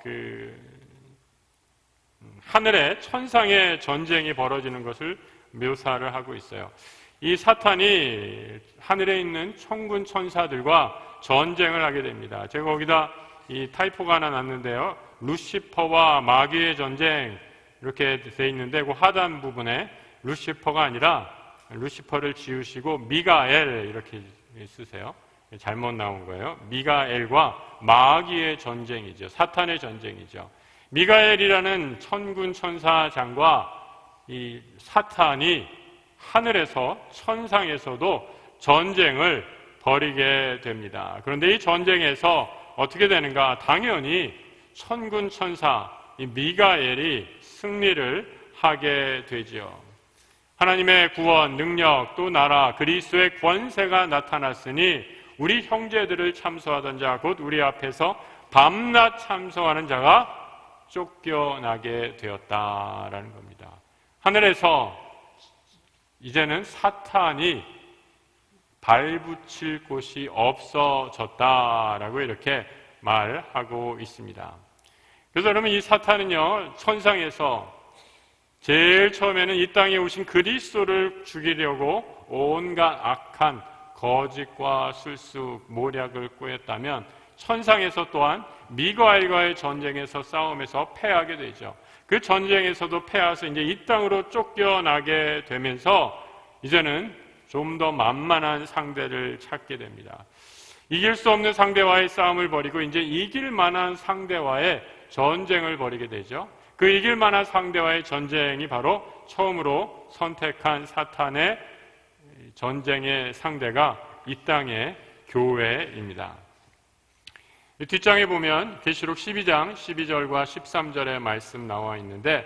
하늘에 천상의 전쟁이 벌어지는 것을 묘사를 하고 있어요. 이 사탄이 하늘에 있는 천군 천사들과 전쟁을 하게 됩니다. 제가 거기다 이 타이포가 하나 났는데요. 루시퍼와 마귀의 전쟁 이렇게 돼 있는데 그 하단 부분에 루시퍼가 아니라 루시퍼를 지우시고 미가엘 이렇게 쓰세요. 잘못 나온 거예요. 미가엘과 마귀의 전쟁이죠. 사탄의 전쟁이죠. 미가엘이라는 천군 천사장과 이 사탄이 하늘에서 천상에서도 전쟁을 벌이게 됩니다. 그런데 이 전쟁에서 어떻게 되는가? 당연히 천군 천사 이 미가엘이 승리를 하게 되지요. 하나님의 구원, 능력, 또 나라, 그리스도의 권세가 나타났으니 우리 형제들을 참소하던 자, 곧 우리 앞에서 밤낮 참소하는 자가 쫓겨나게 되었다라는 겁니다. 하늘에서 이제는 사탄이 발붙일 곳이 없어졌다라고 이렇게 말하고 있습니다. 그래서 여러분, 이 사탄은요, 천상에서 제일 처음에는 이 땅에 오신 그리스도를 죽이려고 온갖 악한 거짓과 술수, 모략을 꾸렸다면 천상에서 또한 미가엘과의 전쟁에서 싸움에서 패하게 되죠. 그 전쟁에서도 패해서 이제 이 땅으로 쫓겨나게 되면서 이제는 좀 더 만만한 상대를 찾게 됩니다. 이길 수 없는 상대와의 싸움을 벌이고 이제 이길 만한 상대와의 전쟁을 벌이게 되죠. 그 이길 만한 상대와의 전쟁이 바로 처음으로 선택한 사탄의 전쟁의 상대가 이 땅의 교회입니다. 뒷장에 보면 계시록 12장 12절과 13절의 말씀 나와 있는데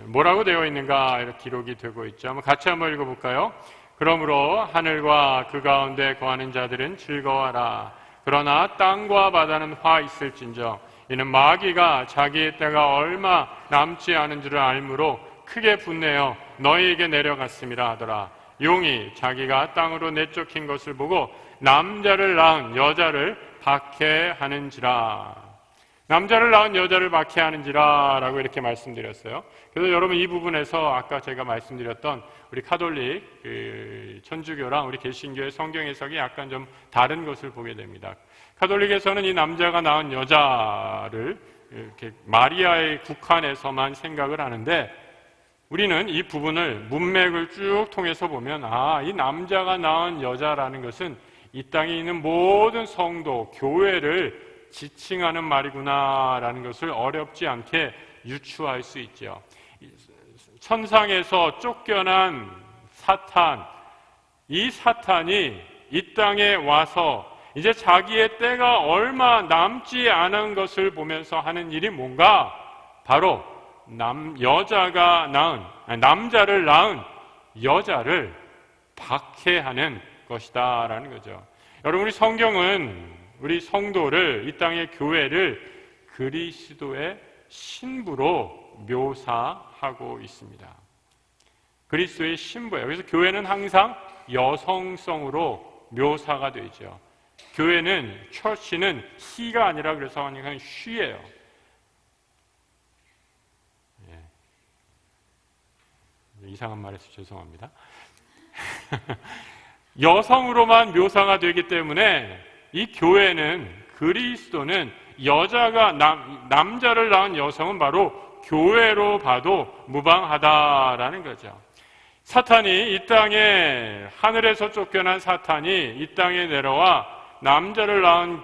뭐라고 되어 있는가 이렇게 기록이 되고 있죠. 같이 한번 읽어볼까요? 그러므로 하늘과 그 가운데 거하는 자들은 즐거워하라. 그러나 땅과 바다는 화 있을진저 이는 마귀가 자기의 때가 얼마 남지 않은 줄을 알므로 크게 분내어 너희에게 내려갔음이라 하더라. 용이 자기가 땅으로 내쫓긴 것을 보고 남자를 낳은 여자를 박해하는지라. 남자를 낳은 여자를 박해하는지라 라고 이렇게 말씀드렸어요. 그래서 여러분 이 부분에서 아까 제가 말씀드렸던 우리 카톨릭 천주교랑 우리 개신교의 성경 해석이 약간 좀 다른 것을 보게 됩니다. 카톨릭에서는 이 남자가 낳은 여자를 이렇게 마리아의 국한에서만 생각을 하는데, 우리는 이 부분을 문맥을 쭉 통해서 보면 이 남자가 낳은 여자라는 것은 이 땅에 있는 모든 성도, 교회를 지칭하는 말이구나라는 것을 어렵지 않게 유추할 수 있죠. 천상에서 쫓겨난 사탄, 이 사탄이 이 땅에 와서 이제 자기의 때가 얼마 남지 않은 것을 보면서 하는 일이 뭔가? 바로 남자를 낳은 여자를 박해하는 것이다라는 거죠. 여러분, 우리 성경은 우리 성도를, 이 땅의 교회를 그리스도의 신부로 묘사하고 있습니다. 그리스도의 신부예요. 그래서 교회는 항상 여성성으로 묘사가 되죠. 교회는, 처치는 he가 아니라 그래서 그냥 she예요. 이상한 말해서 죄송합니다. 여성으로만 묘사가 되기 때문에 이 교회는, 그리스도는, 여자가 남자를 낳은 여성은 바로 교회로 봐도 무방하다라는 거죠. 사탄이 이 땅에, 하늘에서 쫓겨난 사탄이 이 땅에 내려와 남자를 낳은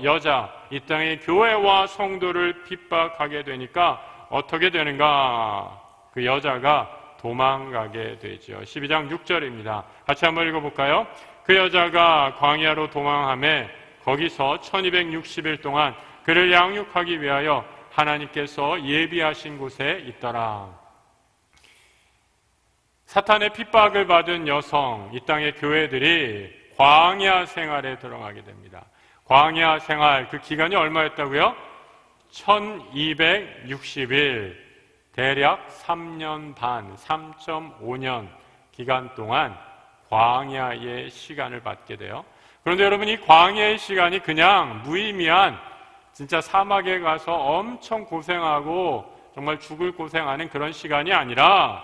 여자, 이 땅의 교회와 성도를 핍박하게 되니까 어떻게 되는가? 그 여자가 도망가게 되죠. 12장 6절입니다. 같이 한번 읽어볼까요? 그 여자가 광야로 도망하며 거기서 1260일 동안 그를 양육하기 위하여 하나님께서 예비하신 곳에 있더라. 사탄의 핍박을 받은 여성, 이 땅의 교회들이 광야 생활에 들어가게 됩니다. 광야 생활, 그 기간이 얼마였다고요? 1260일, 대략 3년 반, 3.5년 기간 동안 광야의 시간을 받게 돼요. 그런데 여러분, 이 광야의 시간이 그냥 무의미한, 진짜 사막에 가서 엄청 고생하고 정말 죽을 고생하는 그런 시간이 아니라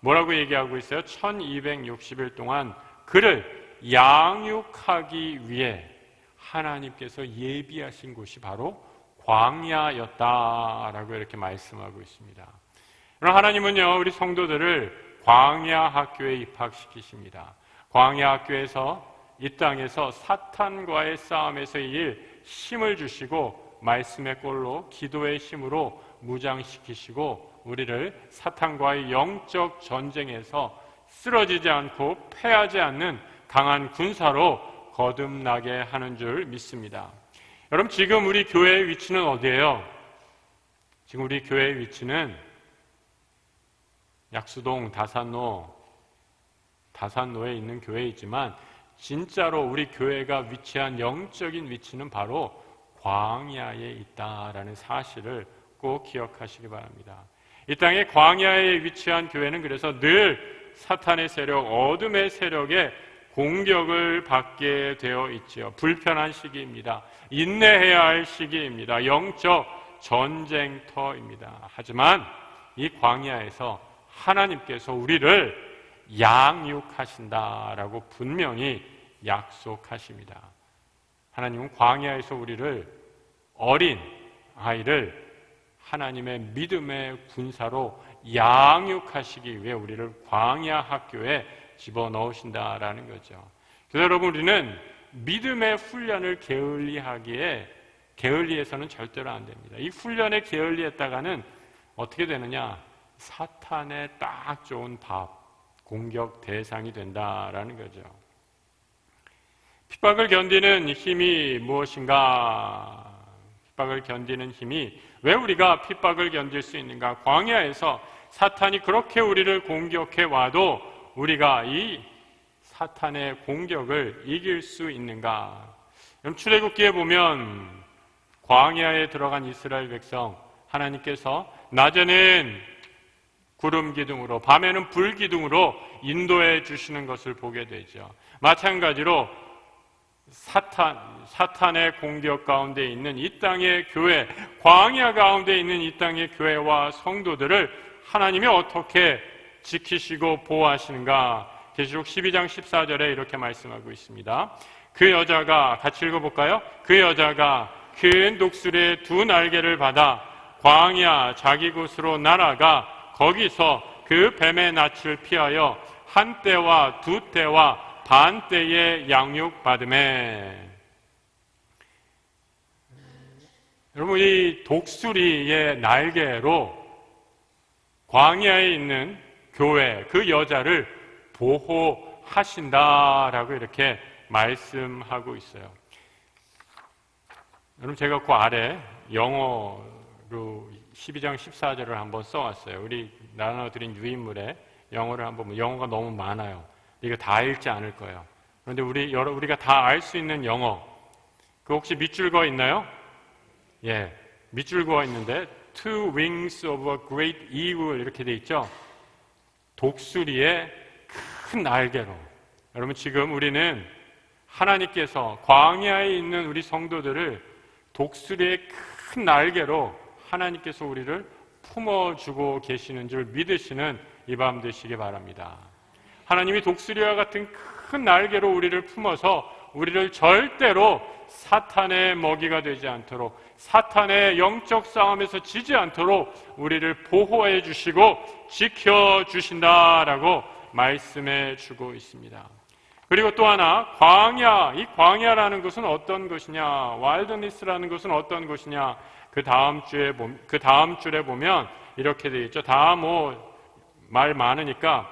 뭐라고 얘기하고 있어요? 1260일 동안 그를 양육하기 위해 하나님께서 예비하신 곳이 바로 광야였다라고 이렇게 말씀하고 있습니다. 그럼 하나님은요, 우리 성도들을 광야 학교에 입학시키십니다. 광야 학교에서, 이 땅에서 사탄과의 싸움에서 이길 힘을 주시고 말씀의 꼴로, 기도의 힘으로 무장시키시고 우리를 사탄과의 영적 전쟁에서 쓰러지지 않고 패하지 않는 강한 군사로 거듭나게 하는 줄 믿습니다. 여러분, 지금 우리 교회의 위치는 어디예요? 지금 우리 교회의 위치는 약수동 다산로에 있는 교회이지만 진짜로 우리 교회가 위치한 영적인 위치는 바로 광야에 있다라는 사실을 꼭 기억하시기 바랍니다. 이 땅의 광야에 위치한 교회는 그래서 늘 사탄의 세력, 어둠의 세력에 공격을 받게 되어 있지요. 불편한 시기입니다. 인내해야 할 시기입니다. 영적 전쟁터입니다. 하지만 이 광야에서 하나님께서 우리를 양육하신다라고 분명히 약속하십니다. 하나님은 광야에서 우리를, 어린 아이를 하나님의 믿음의 군사로 양육하시기 위해 우리를 광야 학교에 집어넣으신다라는 거죠. 그래서 여러분, 우리는 믿음의 훈련을 게을리해서는 절대로 안 됩니다. 이 훈련에 게을리했다가는 어떻게 되느냐? 사탄의 딱 좋은 공격 대상이 된다라는 거죠. 핍박을 견디는 힘이 무엇인가? 핍박을 견디는 힘이, 왜 우리가 핍박을 견딜 수 있는가? 광야에서 사탄이 그렇게 우리를 공격해 와도 우리가 이 사탄의 공격을 이길 수 있는가? 출애굽기에 보면 광야에 들어간 이스라엘 백성, 하나님께서 낮에는 구름 기둥으로, 밤에는 불 기둥으로 인도해 주시는 것을 보게 되죠. 마찬가지로 사탄의 공격 가운데 있는 이 땅의 교회, 광야 가운데 있는 이 땅의 교회와 성도들을 하나님이 어떻게 지키시고 보호하시는가? 계시록 12장 14절에 이렇게 말씀하고 있습니다. 그 여자가, 같이 읽어볼까요? 그 여자가 큰 독수리의 두 날개를 받아 광야 자기 곳으로 날아가 거기서 그 뱀의 낯을 피하여 한 때와 두 때와 반 때에 양육받으매. 여러분, 이 독수리의 날개로 광야에 있는 교회, 그 여자를 보호하신다라고 이렇게 말씀하고 있어요. 여러분, 제가 그 아래 영어로 12장 14절을 한번 써왔어요. 우리 나눠드린 유인물에 영어를 한번 보면 영어가 너무 많아요. 이거 다 읽지 않을 거예요. 그런데 우리가 다 알 수 있는 영어, 그 혹시 밑줄 그어 있나요? 예, 밑줄 그어 있는데 Two wings of a great eagle 이렇게 돼 있죠. 독수리의 큰 날개로. 여러분, 지금 우리는 하나님께서 광야에 있는 우리 성도들을 독수리의 큰 날개로 하나님께서 우리를 품어주고 계시는 줄 믿으시는 이 밤 되시기 바랍니다. 하나님이 독수리와 같은 큰 날개로 우리를 품어서 우리를 절대로 사탄의 먹이가 되지 않도록, 사탄의 영적 싸움에서 지지 않도록 우리를 보호해 주시고 지켜 주신다라고 말씀해 주고 있습니다. 그리고 또 하나, 광야, 이 광야라는 것은 어떤 것이냐, 와일드니스라는 것은 어떤 것이냐, 그 다음 줄에 보면 이렇게 되어 있죠. 다 말 많으니까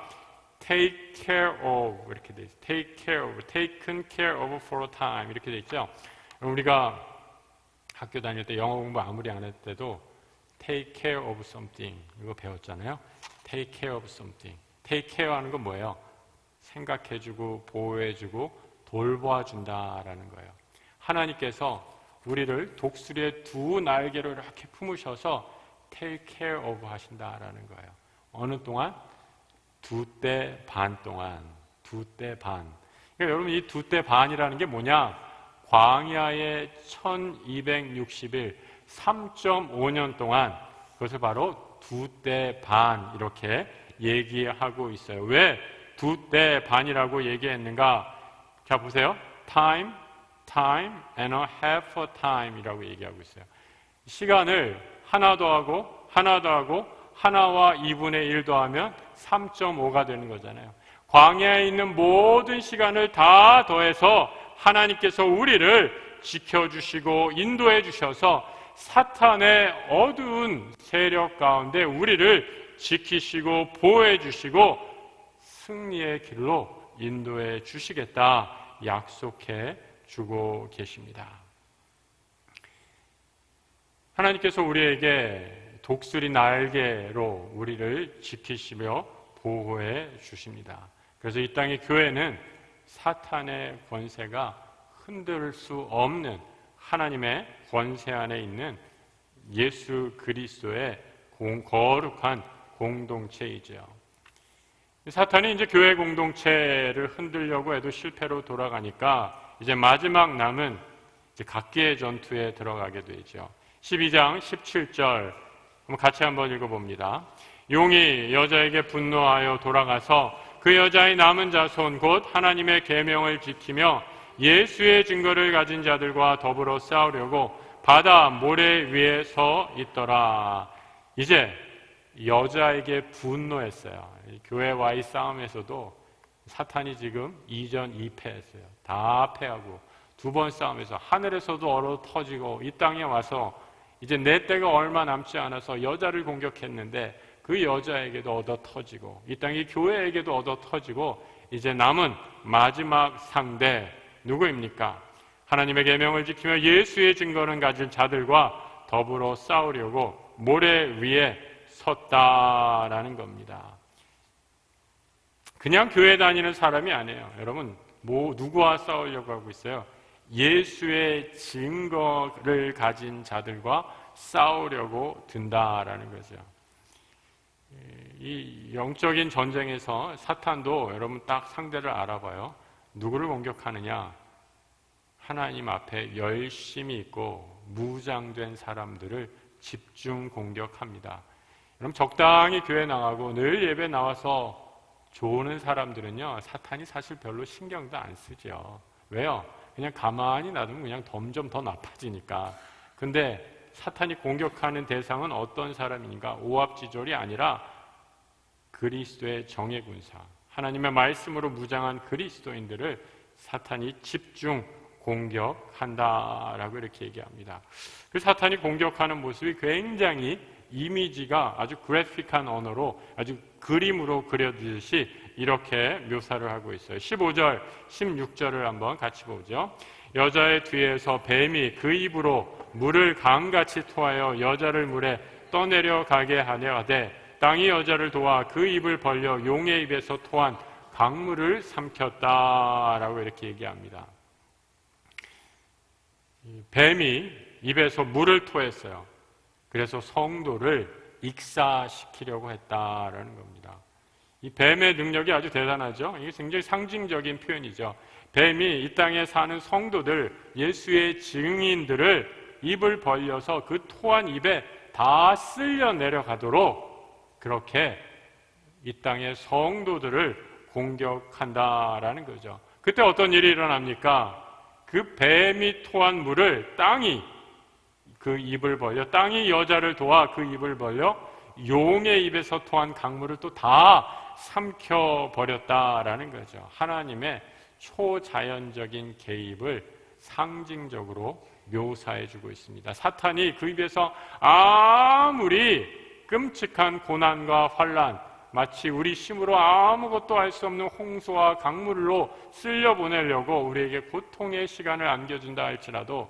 take care of 이렇게 되어 있어요. take care of, taken care of for a time 이렇게 되어 있죠. 우리가 학교 다닐 때 영어 공부 아무리 안 했을 때도 take care of something 이거 배웠잖아요. take care of something. take care 하는 건 뭐예요? 생각해주고 보호해주고 돌봐준다라는 거예요. 하나님께서 우리를 독수리의 두 날개로 이렇게 품으셔서 take care of 하신다라는 거예요. 어느 동안? 두 때 반 동안. 두 때 반. 그러니까 여러분, 이 두 때 반이라는 게 뭐냐? 광야의 1260일 3.5년 동안, 그것을 바로 두 때 반 이렇게 얘기하고 있어요. 왜 두 때 반이라고 얘기했는가? 자, 보세요. time and a half a time 이라고 얘기하고 있어요. 시간을 하나 더하고 하나와 2분의 1 더하면 3.5가 되는 거잖아요. 광야에 있는 모든 시간을 다 더해서 하나님께서 우리를 지켜주시고 인도해 주셔서 사탄의 어두운 세력 가운데 우리를 지키시고 보호해 주시고 승리의 길로 인도해 주시겠다 약속해 주고 계십니다. 하나님께서 우리에게 독수리 날개로 우리를 지키시며 보호해 주십니다. 그래서 이 땅의 교회는 사탄의 권세가 흔들 수 없는 하나님의 권세 안에 있는 예수 그리스도의 거룩한 공동체이죠. 사탄이 이제 교회 공동체를 흔들려고 해도 실패로 돌아가니까 이제 마지막 남은 이제 각계의 전투에 들어가게 되죠. 12장 17절 같이 한번 읽어봅니다. 용이 여자에게 분노하여 돌아가서 그 여자의 남은 자손 곧 하나님의 계명을 지키며 예수의 증거를 가진 자들과 더불어 싸우려고 바다 모래 위에 서 있더라. 이제 여자에게 분노했어요. 교회와의 싸움에서도 사탄이 지금 2전 2패했어요. 다 패하고 두 번 싸움에서 하늘에서도 얼어 터지고 이 땅에 와서 이제 내 때가 얼마 남지 않아서 여자를 공격했는데 그 여자에게도 얻어 터지고 이 땅의 교회에게도 얻어 터지고 이제 남은 마지막 상대 누구입니까? 하나님의 계명을 지키며 예수의 증거를 가진 자들과 더불어 싸우려고 모래 위에 섰다라는 겁니다. 그냥 교회 다니는 사람이 아니에요. 여러분, 누구와 싸우려고 하고 있어요? 예수의 증거를 가진 자들과 싸우려고 든다라는 거죠. 이 영적인 전쟁에서 사탄도 여러분 딱 상대를 알아봐요. 누구를 공격하느냐? 하나님 앞에 열심히 있고 무장된 사람들을 집중 공격합니다. 그럼 적당히 교회 나가고 늘 예배 나와서 좋은 사람들은요, 사탄이 사실 별로 신경도 안 쓰죠. 왜요? 그냥 가만히 놔두면 그냥 점점 더 나빠지니까. 근데 사탄이 공격하는 대상은 어떤 사람인가? 오합지졸이 아니라 그리스도의 정예 군사, 하나님의 말씀으로 무장한 그리스도인들을 사탄이 집중 공격한다라고 이렇게 얘기합니다. 그 사탄이 공격하는 모습이 굉장히 이미지가 아주 그래픽한 언어로 아주 그림으로 그려지듯이 이렇게 묘사를 하고 있어요. 15절, 16절을 한번 같이 보죠. 여자의 뒤에서 뱀이 그 입으로 물을 강같이 토하여 여자를 물에 떠내려 가게 하되 땅이 여자를 도와 그 입을 벌려 용의 입에서 토한 강물을 삼켰다라고 이렇게 얘기합니다. 뱀이 입에서 물을 토했어요. 그래서 성도를 익사시키려고 했다라는 겁니다. 이 뱀의 능력이 아주 대단하죠. 이게 굉장히 상징적인 표현이죠. 뱀이 이 땅에 사는 성도들, 예수의 증인들을 입을 벌려서 그 토한 입에 다 쓸려 내려가도록 그렇게 이 땅의 성도들을 공격한다라는 거죠. 그때 어떤 일이 일어납니까? 그 뱀이 토한 물을 땅이 그 입을 벌려, 땅이 여자를 도와 그 입을 벌려 용의 입에서 토한 강물을 또 다 삼켜버렸다라는 거죠. 하나님의 초자연적인 개입을 상징적으로 묘사해주고 있습니다. 사탄이 그 입에서 아무리 끔찍한 고난과 환난, 마치 우리 힘으로 아무것도 할 수 없는 홍수와 강물로 쓸려보내려고 우리에게 고통의 시간을 안겨준다 할지라도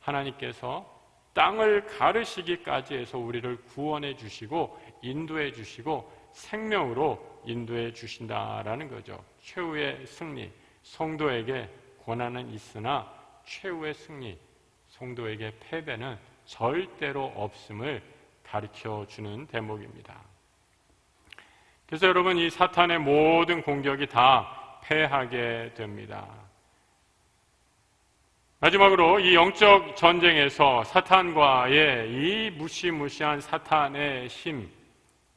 하나님께서 땅을 가르시기까지 해서 우리를 구원해 주시고 인도해 주시고 생명으로 인도해 주신다라는 거죠. 최후의 승리, 성도에게 고난은 있으나 최후의 승리, 성도에게 패배는 절대로 없음을 가르쳐주는 대목입니다. 그래서 여러분, 이 사탄의 모든 공격이 다 패하게 됩니다. 마지막으로 이 영적 전쟁에서 사탄과의 이 무시무시한 사탄의 힘,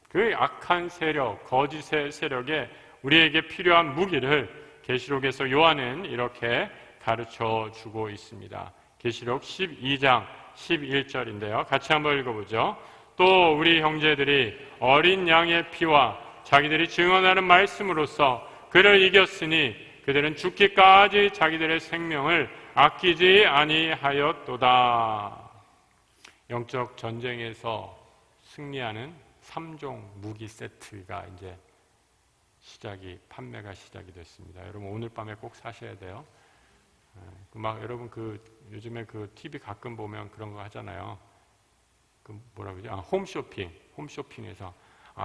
그 악한 세력, 거짓의 세력에 우리에게 필요한 무기를 계시록에서 요한은 이렇게 가르쳐주고 있습니다. 계시록 12장 11절인데요. 같이 한번 읽어보죠. 또 우리 형제들이 어린 양의 피와 자기들이 증언하는 말씀으로써 그를 이겼으니 그들은 죽기까지 자기들의 생명을 아끼지 아니하였도다. 영적 전쟁에서 승리하는 3종 무기 세트가 이제 판매가 시작이 됐습니다. 여러분 오늘 밤에 꼭 사셔야 돼요. 여러분 요즘에 TV 가끔 보면 그런 거 하잖아요. 뭐라고 그러죠? 홈쇼핑에서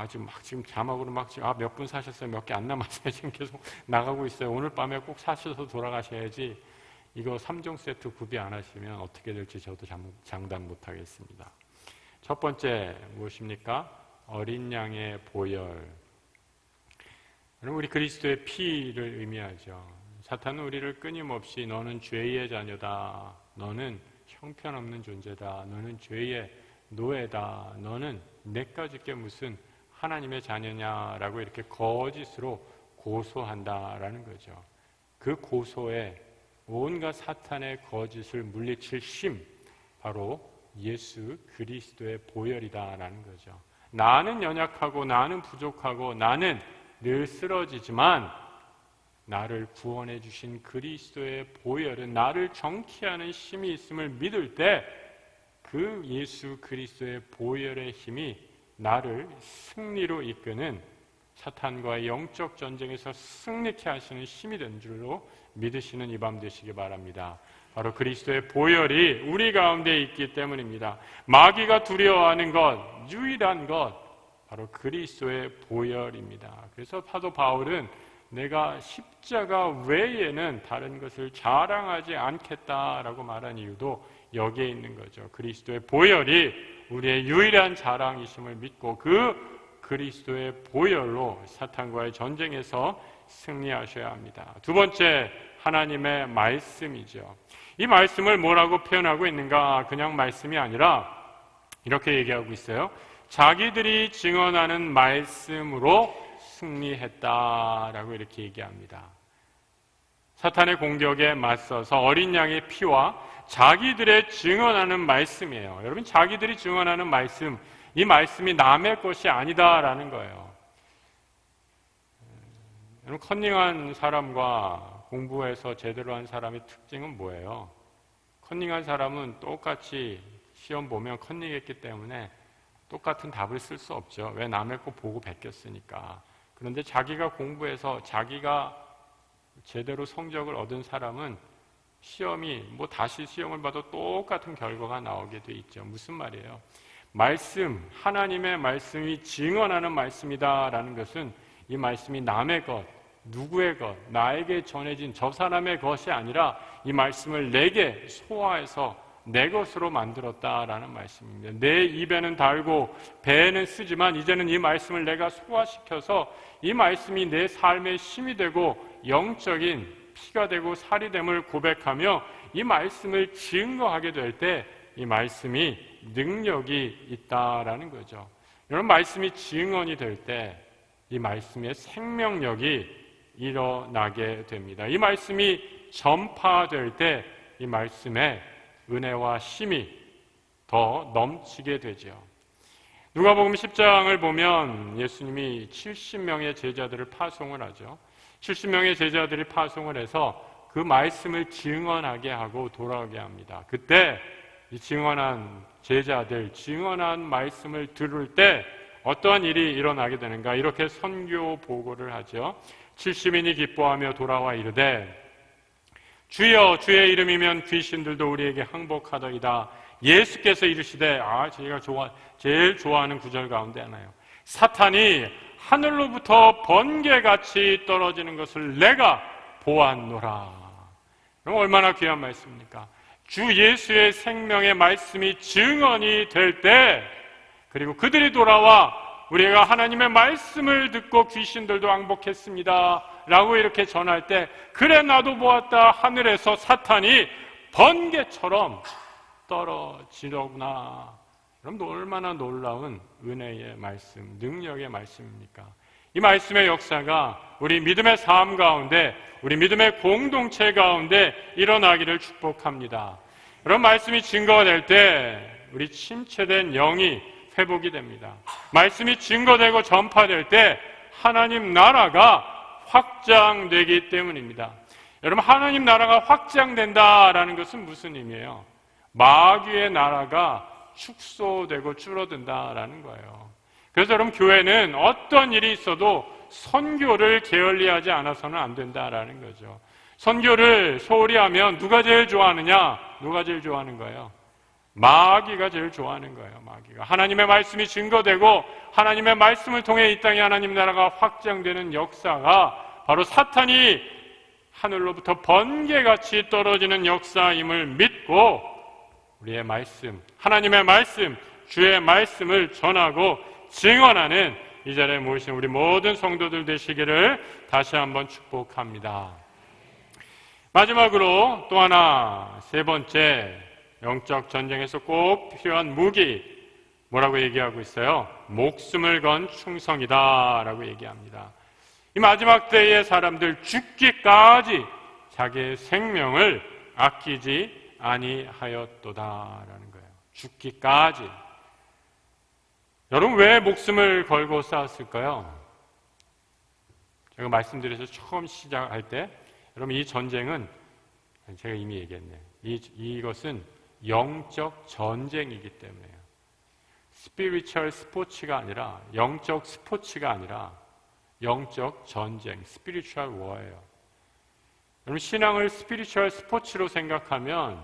지금 자막으로 몇 분 사셨어요? 몇 개 안 남았어요? 지금 계속 나가고 있어요. 오늘 밤에 꼭 사셔서 돌아가셔야지. 이거 3종 세트 구비 안 하시면 어떻게 될지 저도 장담 못 하겠습니다. 첫 번째 무엇입니까? 어린 양의 보혈. 우리 그리스도의 피를 의미하죠. 사탄은 우리를 끊임없이 너는 죄의 자녀다. 너는 형편없는 존재다. 너는 죄의 노예다. 너는 내까지 게 무슨 하나님의 자녀냐라고 이렇게 거짓으로 고소한다라는 거죠. 그 고소에 온갖 사탄의 거짓을 물리칠 힘, 바로 예수 그리스도의 보혈이다라는 거죠. 나는 연약하고 나는 부족하고 나는 늘 쓰러지지만 나를 구원해 주신 그리스도의 보혈은 나를 정케하는 힘이 있음을 믿을 때 그 예수 그리스도의 보혈의 힘이 나를 승리로 이끄는 사탄과의 영적 전쟁에서 승리케 하시는 힘이 된 줄로 믿으시는 이 밤 되시기 바랍니다. 바로 그리스도의 보혈이 우리 가운데 있기 때문입니다. 마귀가 두려워하는 것, 유일한 것, 바로 그리스도의 보혈입니다. 그래서 사도 바울은 내가 십자가 외에는 다른 것을 자랑하지 않겠다라고 말한 이유도 여기에 있는 거죠. 그리스도의 보혈이 우리의 유일한 자랑이심을 믿고 그 그리스도의 보혈로 사탄과의 전쟁에서 승리하셔야 합니다. 두 번째, 하나님의 말씀이죠. 이 말씀을 뭐라고 표현하고 있는가? 그냥 말씀이 아니라 이렇게 얘기하고 있어요. 자기들이 증언하는 말씀으로 승리했다라고 이렇게 얘기합니다. 사탄의 공격에 맞서서 어린 양의 피와 자기들의 증언하는 말씀이에요. 여러분, 자기들이 증언하는 말씀, 이 말씀이 남의 것이 아니다라는 거예요. 여러분, 컨닝한 사람과 공부해서 제대로 한 사람의 특징은 뭐예요? 컨닝한 사람은 똑같이 시험 보면 컨닝했기 때문에 똑같은 답을 쓸 수 없죠. 왜? 남의 거 보고 베꼈으니까. 그런데 자기가 공부해서 자기가 제대로 성적을 얻은 사람은 시험이 다시 시험을 봐도 똑같은 결과가 나오게 돼 있죠. 무슨 말이에요? 말씀, 하나님의 말씀이 증언하는 말씀이다라는 것은 이 말씀이 남의 것, 누구의 것, 나에게 전해진 저 사람의 것이 아니라 이 말씀을 내게 소화해서 내 것으로 만들었다라는 말씀입니다. 내 입에는 달고 배에는 쓰지만 이제는 이 말씀을 내가 소화시켜서 이 말씀이 내 삶의 힘이 되고 영적인 피가 되고 살이 됨을 고백하며 이 말씀을 증거하게 될 때 이 말씀이 능력이 있다라는 거죠. 여러분, 말씀이 증언이 될 때 이 말씀의 생명력이 일어나게 됩니다. 이 말씀이 전파될 때 이 말씀의 은혜와 힘이 더 넘치게 되죠. 누가복음 10장을 보면 예수님이 70명의 제자들을 파송을 하죠. 70명의 제자들이 파송을 해서 그 말씀을 증언하게 하고 돌아오게 합니다. 그때 이 증언한 제자들, 증언한 말씀을 들을 때 어떠한 일이 일어나게 되는가? 이렇게 선교 보고를 하죠. 70인이 기뻐하며 돌아와 이르되 주여, 주의 이름이면 귀신들도 우리에게 항복하더이다. 예수께서 이르시되, 제가 제일 좋아하는 구절 가운데 하나요. 사탄이 하늘로부터 번개같이 떨어지는 것을 내가 보았노라. 그럼 얼마나 귀한 말씀입니까? 주 예수의 생명의 말씀이 증언이 될 때, 그리고 그들이 돌아와 우리가 하나님의 말씀을 듣고 귀신들도 항복했습니다 라고 이렇게 전할 때, 그래 나도 보았다. 하늘에서 사탄이 번개처럼 떨어지더구나. 그럼 얼마나 놀라운 은혜의 말씀, 능력의 말씀입니까? 이 말씀의 역사가 우리 믿음의 삶 가운데, 우리 믿음의 공동체 가운데 일어나기를 축복합니다. 그런 말씀이 증거가 될 때 우리 침체된 영이 회복이 됩니다. 말씀이 증거되고 전파될 때 하나님 나라가 확장되기 때문입니다. 여러분, 하나님 나라가 확장된다라는 것은 무슨 의미예요? 마귀의 나라가 축소되고 줄어든다라는 거예요. 그래서 여러분, 교회는 어떤 일이 있어도 선교를 게을리하지 않아서는 안 된다라는 거죠. 선교를 소홀히 하면 누가 제일 좋아하느냐? 누가 제일 좋아하는 거예요? 마귀가 제일 좋아하는 거예요. 마귀가. 하나님의 말씀이 증거되고 하나님의 말씀을 통해 이 땅에 하나님 나라가 확장되는 역사가 바로 사탄이 하늘로부터 번개같이 떨어지는 역사임을 믿고 우리의 말씀, 하나님의 말씀, 주의 말씀을 전하고 증언하는 이 자리에 모이신 우리 모든 성도들 되시기를 다시 한번 축복합니다. 마지막으로 또 하나, 세 번째, 영적 전쟁에서 꼭 필요한 무기, 뭐라고 얘기하고 있어요? 목숨을 건 충성이다 라고 얘기합니다. 이 마지막 때의 사람들, 죽기까지 자기의 생명을 아끼지 아니하였도다라는 거예요. 죽기까지. 여러분, 왜 목숨을 걸고 싸웠을까요? 제가 말씀드려서 처음 시작할 때, 여러분, 이 전쟁은 제가 이미 얘기했네요. 이것은 영적 전쟁이기 때문에요. 스피리추얼 스포츠가 아니라, 영적 스포츠가 아니라 영적 전쟁, 스피리추얼 워예요. 여러분, 신앙을 스피리추얼 스포츠로 생각하면,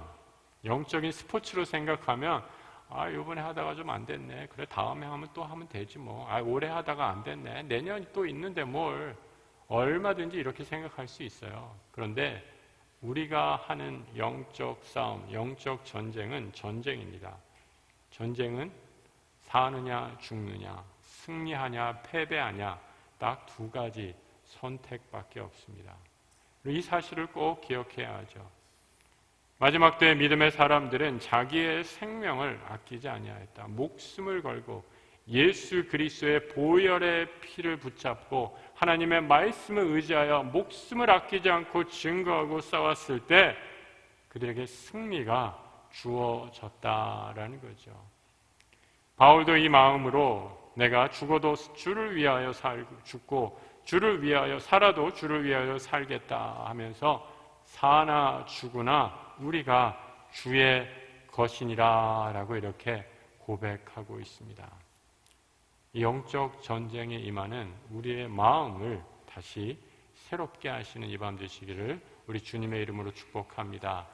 영적인 스포츠로 생각하면, 이번에 하다가 좀 안 됐네. 그래, 다음에 하면 또 하면 되지 뭐. 올해 하다가 안 됐네. 내년이 또 있는데 뭘. 얼마든지 이렇게 생각할 수 있어요. 그런데 우리가 하는 영적 싸움, 영적 전쟁은 전쟁입니다. 전쟁은 사느냐 죽느냐, 승리하냐 패배하냐 딱 두 가지 선택밖에 없습니다. 이 사실을 꼭 기억해야 하죠. 마지막 때의 믿음의 사람들은 자기의 생명을 아끼지 아니하였다. 목숨을 걸고 예수 그리스도의 보혈의 피를 붙잡고 하나님의 말씀을 의지하여 목숨을 아끼지 않고 증거하고 싸웠을 때 그들에게 승리가 주어졌다라는 거죠. 바울도 이 마음으로 내가 죽어도 주를 위하여 죽고 주를 위하여 살아도 주를 위하여 살겠다 하면서 사나 죽으나 우리가 주의 것이니라 라고 이렇게 고백하고 있습니다. 이 영적 전쟁에 임하는 우리의 마음을 다시 새롭게 하시는 이 밤 되시기를 우리 주님의 이름으로 축복합니다.